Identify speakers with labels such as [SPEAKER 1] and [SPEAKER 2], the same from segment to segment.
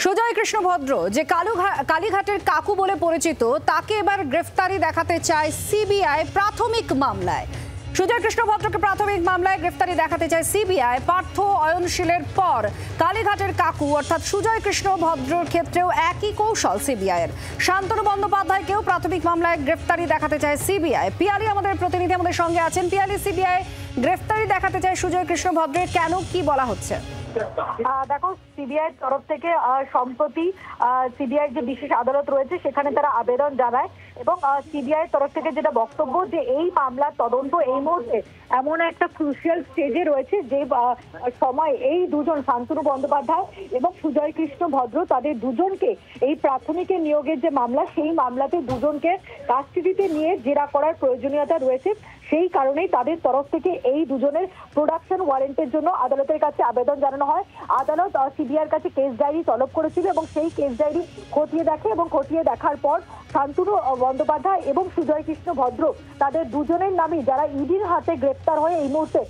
[SPEAKER 1] সুজয় কৃষ্ণ ভদ্র যে কালীঘাটের কাকু বলে পরিচিত তাকে এবার গ্রেফতারি দেখাতে চায় সিবিআই প্রাথমিক মামলায়। সুজয় কৃষ্ণ ভদ্রকে প্রাথমিক মামলায় গ্রেফতারি দেখাতে চায় সিবিআই। পার্থ অয়নশীলের পর কালীঘাটের কাকু অর্থাৎ সুজয় কৃষ্ণ ভদ্রর ক্ষেত্রেও একই কৌশল সিবিআইয়ের। শান্তনু বন্দ্যোপাধ্যায়কেও প্রাথমিক মামলায় গ্রেফতারি দেখাতে চায় সিবিআই। পিয়ালি আমাদের প্রতিনিধি আমাদের সঙ্গে আছেন। পিয়ালি, সিবিআই গ্রেফতারি দেখাতে চায় সুজয় কৃষ্ণ ভদ্রের, কেন কি বলা হচ্ছে?
[SPEAKER 2] দেখো, সিবিআই তরফ থেকে সম্প্রতি সিবিআই যে বিশেষ আদালত রয়েছে সেখানে তারা আবেদন জানায় এবং সিবিআই তরফ থেকে যেটা বক্তব্য যে এই মামলার তদন্ত এই মুহূর্তে এমন একটা ক্রুশিয়াল স্টেজে রয়েছে যে সময় এই দুজন শান্তনু বন্দ্যোপাধ্যায় এবং সুজয় কৃষ্ণ ভদ্র তাদের দুজনকে এই প্রাথমিকের নিয়োগের যে মামলা সেই মামলাতে দুজনকে কাস্টডিতে নিয়ে জেরা করার প্রয়োজনীয়তা রয়েছে। সেই কারণেই তাদের তরফ থেকে এই দুজনের প্রোডাকশন ওয়ারেন্টের জন্য আদালতের কাছে আবেদন জানানো হয়। আদালত সিবিআইয়ের কাছে কেস ডায়েরি তলব করেছিল এবং সেই কেস ডায়েরি খতিয়ে দেখে এবং খতিয়ে দেখার পর শান্তনু বন্দ্যোপাধ্যায় এবং সুজয় কৃষ্ণ ভদ্র তাদের দুজনের নামে যারা ইডির হাতে গ্রেপ্তার হয়ে এই মুহূর্তে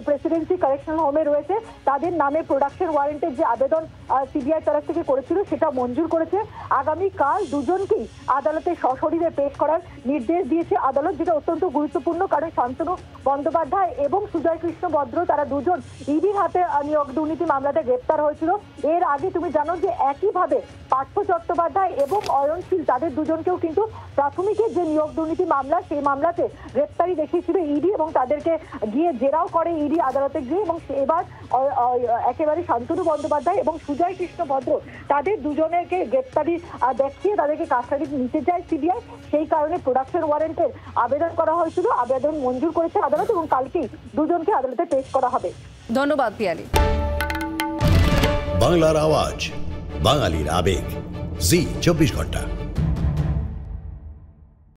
[SPEAKER 2] প্রেসিডেন্সি কারেকশন হোমে রয়েছে তাদের নামে প্রোডাকশন ওয়ারেন্টের যে আবেদন সিবিআই তরফ থেকে করেছিল সেটা মঞ্জুর করেছে। আগামীকাল দুজনকেই আদালতে সশরীরে পেশ করার নির্দেশ দিয়েছে আদালত, যেটা অত্যন্ত গুরুত্বপূর্ণ কারণ শান্তনু বন্দ্যোপাধ্যায় এবং সুজয় কৃষ্ণ ভদ্র তারা দুজন ইডির হাতে নিয়োগ দুর্নীতি মামলাতে গ্রেপ্তার হয়েছিল। এর আগে তুমি জানো যে একইভাবে পার্থ চট্টোপাধ্যায় এবং অয়নশীল তাদের দুজনকেও কিন্তু প্রাথমিকের যে নিয়োগ দুর্নীতি মামলা সেই মামলাতে গ্রেপ্তারি দেখিয়েছিল ইডি এবং তাদেরকে গিয়ে জেরাও করে ইডি আদালতে গিয়ে। এবং এবার একেবারে শান্তনু বন্দ্যোপাধ্যায় এবং সুজয় কৃষ্ণ ভদ্র তাদের দুজনেরকে গ্রেপ্তারি দেখিয়ে তাদেরকে কাস্টাডি নিতে চায় সিবিআই। সেই কারণে প্রোডাকশন ওয়ারেন্টের আবেদন করা হয়েছিল, আবেদন মঞ্জুর করেছে আদালত এবং কালকেই দুজনকে আদালতে পেশ করা হবে।
[SPEAKER 1] ধন্যবাদ পিয়ালি।
[SPEAKER 3] বাংলার আওয়াজ, বাঙালির আবেগ, জি 24 ঘন্টা।